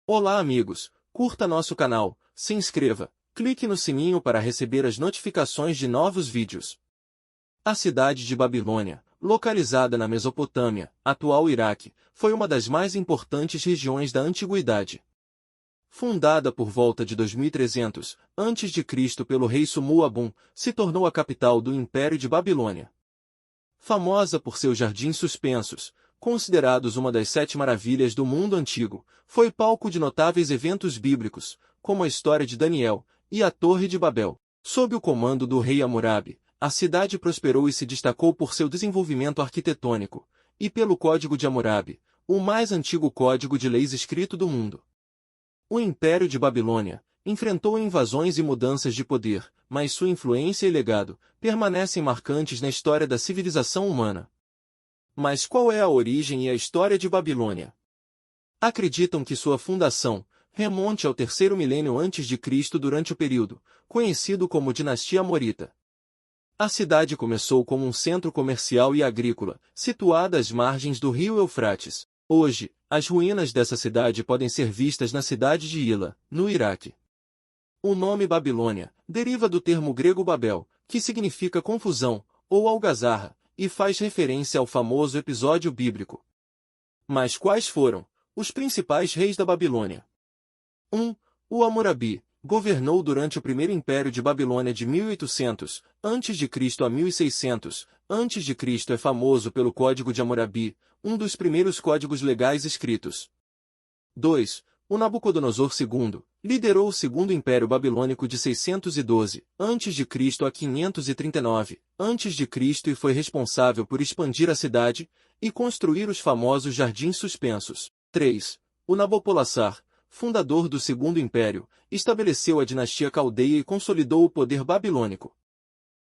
Olá amigos, curta nosso canal, se inscreva, clique no sininho para receber as notificações de novos vídeos. A cidade de Babilônia, localizada na Mesopotâmia, atual Iraque, foi uma das mais importantes regiões da antiguidade. Fundada por volta de 2300 a.C. pelo rei Sumu-Abum, se tornou a capital do Império de Babilônia. Famosa por seus jardins suspensos, considerados uma das 7 maravilhas do mundo antigo, foi palco de notáveis eventos bíblicos, como a história de Daniel e a Torre de Babel. Sob o comando do rei Hammurabi, a cidade prosperou e se destacou por seu desenvolvimento arquitetônico, e pelo Código de Hammurabi, o mais antigo código de leis escrito do mundo. O Império de Babilônia enfrentou invasões e mudanças de poder, mas sua influência e legado permanecem marcantes na história da civilização humana. Mas qual é a origem e a história de Babilônia? Acreditam que sua fundação remonte ao terceiro milênio antes de Cristo durante o período conhecido como Dinastia Amorita. A cidade começou como um centro comercial e agrícola, situada às margens do rio Eufrates. Hoje, as ruínas dessa cidade podem ser vistas na cidade de Hila, no Iraque. O nome Babilônia deriva do termo grego Babel, que significa confusão, ou algazarra, e faz referência ao famoso episódio bíblico. Mas quais foram os principais reis da Babilônia? 1. O Hammurabi governou durante o primeiro império de Babilônia de 1800 a.C. a 1600 a.C. É famoso pelo Código de Hammurabi, um dos primeiros códigos legais escritos. 2. O Nabucodonosor II liderou o Segundo Império Babilônico de 612 a.C. a 539 a.C. e foi responsável por expandir a cidade e construir os famosos jardins suspensos. 3. O Nabopolassar, fundador do Segundo Império, estabeleceu a dinastia caldeia e consolidou o poder babilônico.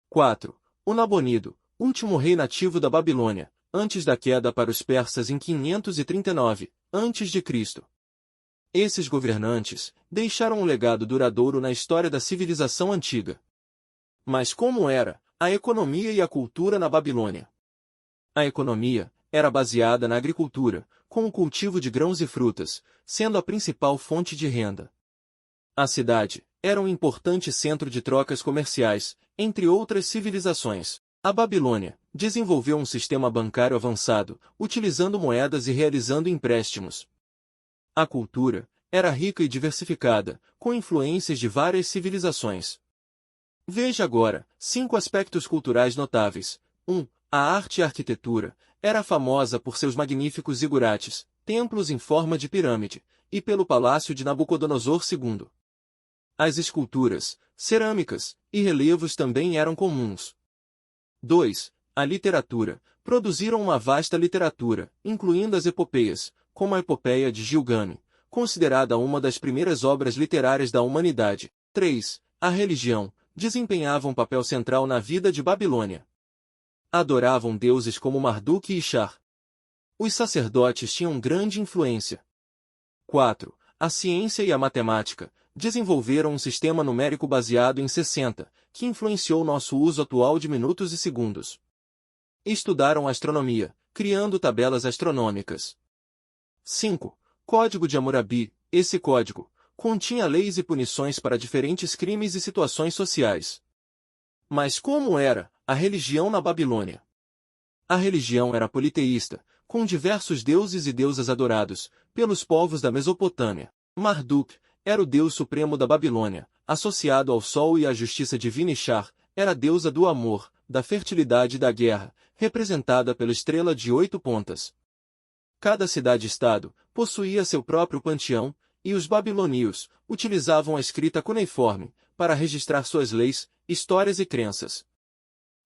4. O Nabonido, último rei nativo da Babilônia, antes da queda para os persas em 539 a.C. Esses governantes deixaram um legado duradouro na história da civilização antiga. Mas como era a economia e a cultura na Babilônia? A economia era baseada na agricultura, com o cultivo de grãos e frutas, sendo a principal fonte de renda. A cidade era um importante centro de trocas comerciais, entre outras civilizações. A Babilônia desenvolveu um sistema bancário avançado, utilizando moedas e realizando empréstimos. A cultura era rica e diversificada, com influências de várias civilizações. Veja agora 5 aspectos culturais notáveis. 1. A arte e a arquitetura era famosa por seus magníficos zigurates, templos em forma de pirâmide, e pelo palácio de Nabucodonosor II. As esculturas, cerâmicas e relevos também eram comuns. 2. A literatura. Produziram uma vasta literatura, incluindo as epopeias, como a Epopeia de Gilgamesh, considerada uma das primeiras obras literárias da humanidade. 3. A religião. Desempenhava um papel central na vida de Babilônia. Adoravam deuses como Marduk e Ishtar. Os sacerdotes tinham grande influência. 4. A ciência e a matemática. Desenvolveram um sistema numérico baseado em 60, que influenciou nosso uso atual de minutos e segundos. Estudaram astronomia, criando tabelas astronômicas. 5. Código de Hammurabi. Esse código continha leis e punições para diferentes crimes e situações sociais. Mas como era a religião na Babilônia? A religião era politeísta, com diversos deuses e deusas adorados pelos povos da Mesopotâmia. Marduk era o deus supremo da Babilônia, associado ao sol e à justiça divina. Ishtar era a deusa do amor, da fertilidade e da guerra, representada pela estrela de 8 pontas. Cada cidade-estado possuía seu próprio panteão, e os babilônios utilizavam a escrita cuneiforme para registrar suas leis, histórias e crenças.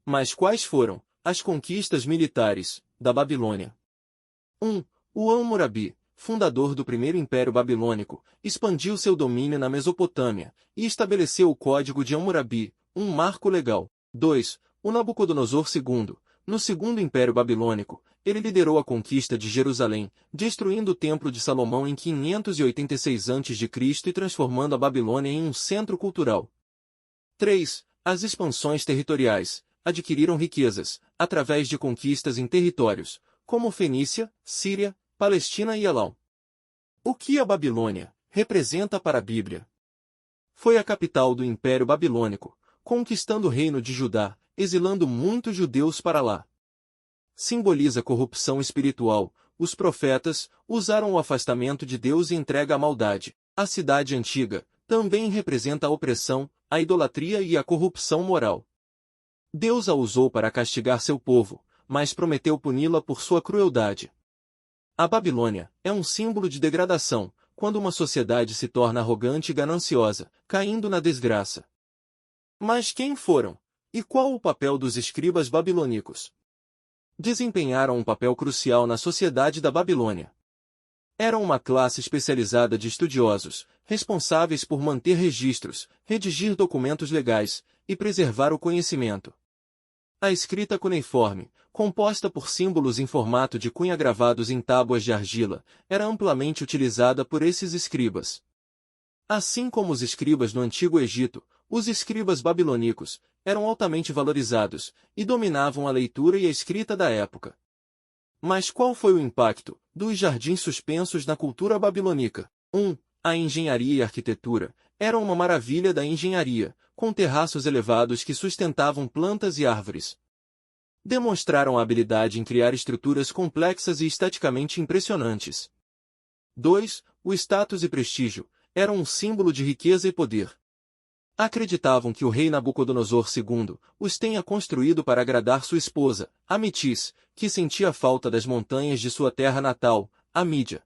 Mas quais foram as conquistas militares da Babilônia? 1. O Hammurabi, fundador do primeiro Império Babilônico, expandiu seu domínio na Mesopotâmia e estabeleceu o Código de Hammurabi, um marco legal. 2. O Nabucodonosor II, no Segundo Império Babilônico, ele liderou a conquista de Jerusalém, destruindo o Templo de Salomão em 586 a.C. e transformando a Babilônia em um centro cultural. 3. As expansões territoriais adquiriram riquezas, através de conquistas em territórios, como Fenícia, Síria, Palestina e Elam. O que a Babilônia representa para a Bíblia. Foi a capital do Império Babilônico, conquistando o reino de Judá, exilando muitos judeus para lá. Simboliza corrupção espiritual. Os profetas usaram o afastamento de Deus e entrega à maldade. A cidade antiga também representa a opressão, a idolatria e a corrupção moral. Deus a usou para castigar seu povo, mas prometeu puni-la por sua crueldade. A Babilônia é um símbolo de degradação, quando uma sociedade se torna arrogante e gananciosa, caindo na desgraça. Mas quem foram? E qual o papel dos escribas babilônicos? Desempenharam um papel crucial na sociedade da Babilônia. Eram uma classe especializada de estudiosos, responsáveis por manter registros, redigir documentos legais e preservar o conhecimento. A escrita cuneiforme, composta por símbolos em formato de cunha gravados em tábuas de argila, era amplamente utilizada por esses escribas. Assim como os escribas no Antigo Egito, os escribas babilônicos eram altamente valorizados e dominavam a leitura e a escrita da época. Mas qual foi o impacto dos jardins suspensos na cultura babilônica? 1. A engenharia e arquitetura eram uma maravilha da engenharia, com terraços elevados que sustentavam plantas e árvores. Demonstraram a habilidade em criar estruturas complexas e esteticamente impressionantes. 2. O status e prestígio eram um símbolo de riqueza e poder. Acreditavam que o rei Nabucodonosor II os tenha construído para agradar sua esposa, a Metis, que sentia falta das montanhas de sua terra natal, a Mídia.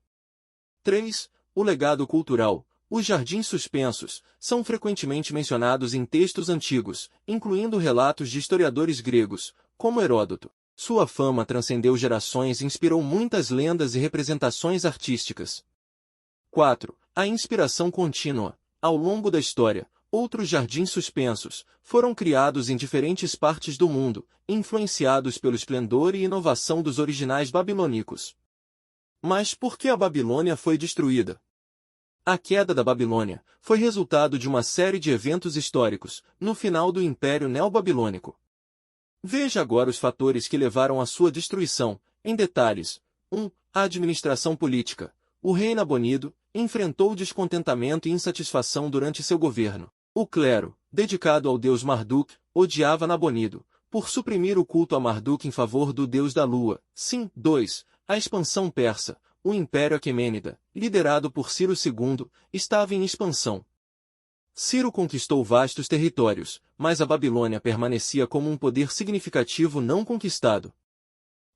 3. O legado cultural. Os jardins suspensos são frequentemente mencionados em textos antigos, incluindo relatos de historiadores gregos, como Heródoto. Sua fama transcendeu gerações e inspirou muitas lendas e representações artísticas. 4. A inspiração contínua. Ao longo da história, outros jardins suspensos foram criados em diferentes partes do mundo, influenciados pelo esplendor e inovação dos originais babilônicos. Mas por que a Babilônia foi destruída? A queda da Babilônia foi resultado de uma série de eventos históricos, no final do Império Neobabilônico. Veja agora os fatores que levaram à sua destruição, em detalhes. 1. A administração política. O rei Nabonido enfrentou descontentamento e insatisfação durante seu governo. O clero, dedicado ao deus Marduk, odiava Nabonido, por suprimir o culto a Marduk em favor do deus da lua. Sim. 2. A expansão persa. O Império Aquemênida, liderado por Ciro II, estava em expansão. Ciro conquistou vastos territórios, mas a Babilônia permanecia como um poder significativo não conquistado.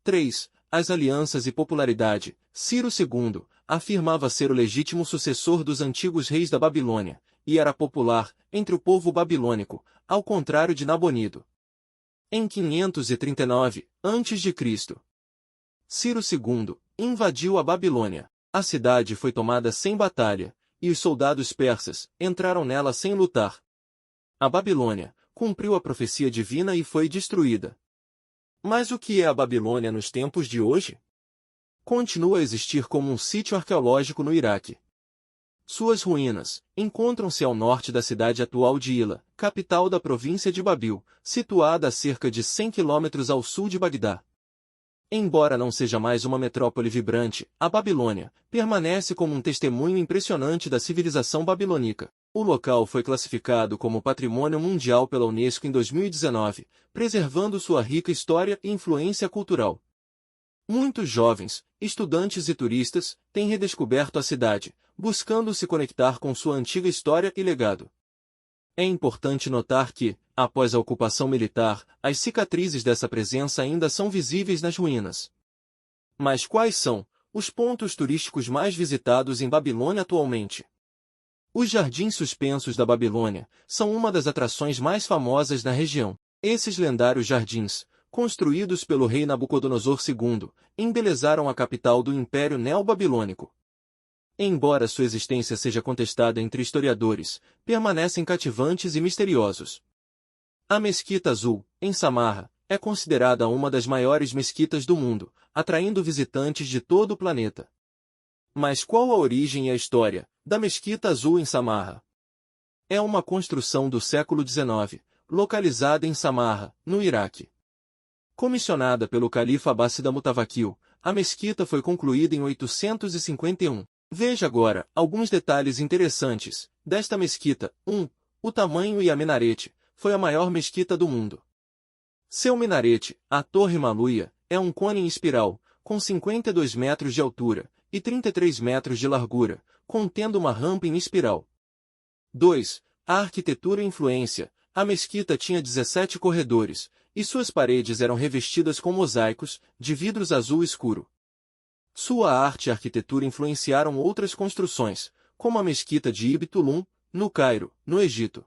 3. As alianças e popularidade. Ciro II afirmava ser o legítimo sucessor dos antigos reis da Babilônia, e era popular entre o povo babilônico, ao contrário de Nabonido. Em 539 a.C., Ciro II invadiu a Babilônia. A cidade foi tomada sem batalha, e os soldados persas entraram nela sem lutar. A Babilônia cumpriu a profecia divina e foi destruída. Mas o que é a Babilônia nos tempos de hoje? Continua a existir como um sítio arqueológico no Iraque. Suas ruínas encontram-se ao norte da cidade atual de Hila, capital da província de Babil, situada a cerca de 100 quilômetros ao sul de Bagdá. Embora não seja mais uma metrópole vibrante, a Babilônia permanece como um testemunho impressionante da civilização babilônica. O local foi classificado como Patrimônio Mundial pela Unesco em 2019, preservando sua rica história e influência cultural. Muitos jovens, estudantes e turistas têm redescoberto a cidade, buscando se conectar com sua antiga história e legado. É importante notar que, após a ocupação militar, as cicatrizes dessa presença ainda são visíveis nas ruínas. Mas quais são os pontos turísticos mais visitados em Babilônia atualmente? Os jardins suspensos da Babilônia são uma das atrações mais famosas na região. Esses lendários jardins, construídos pelo rei Nabucodonosor II, embelezaram a capital do Império Neobabilônico. Embora sua existência seja contestada entre historiadores, permanecem cativantes e misteriosos. A Mesquita Azul, em Samarra, é considerada uma das maiores mesquitas do mundo, atraindo visitantes de todo o planeta. Mas qual a origem e a história da Mesquita Azul em Samarra? É uma construção do século XIX, localizada em Samarra, no Iraque. Comissionada pelo califa Abássida Mutavaquil, a mesquita foi concluída em 851. Veja agora alguns detalhes interessantes desta mesquita. 1. O tamanho e a minarete. Foi a maior mesquita do mundo. Seu minarete, a Torre Maluia, é um cone em espiral, com 52 metros de altura e 33 metros de largura, contendo uma rampa em espiral. 2. A arquitetura e influência. A mesquita tinha 17 corredores, e suas paredes eram revestidas com mosaicos, de vidros azul escuro. Sua arte e arquitetura influenciaram outras construções, como a mesquita de Ibn Tulun, no Cairo, no Egito.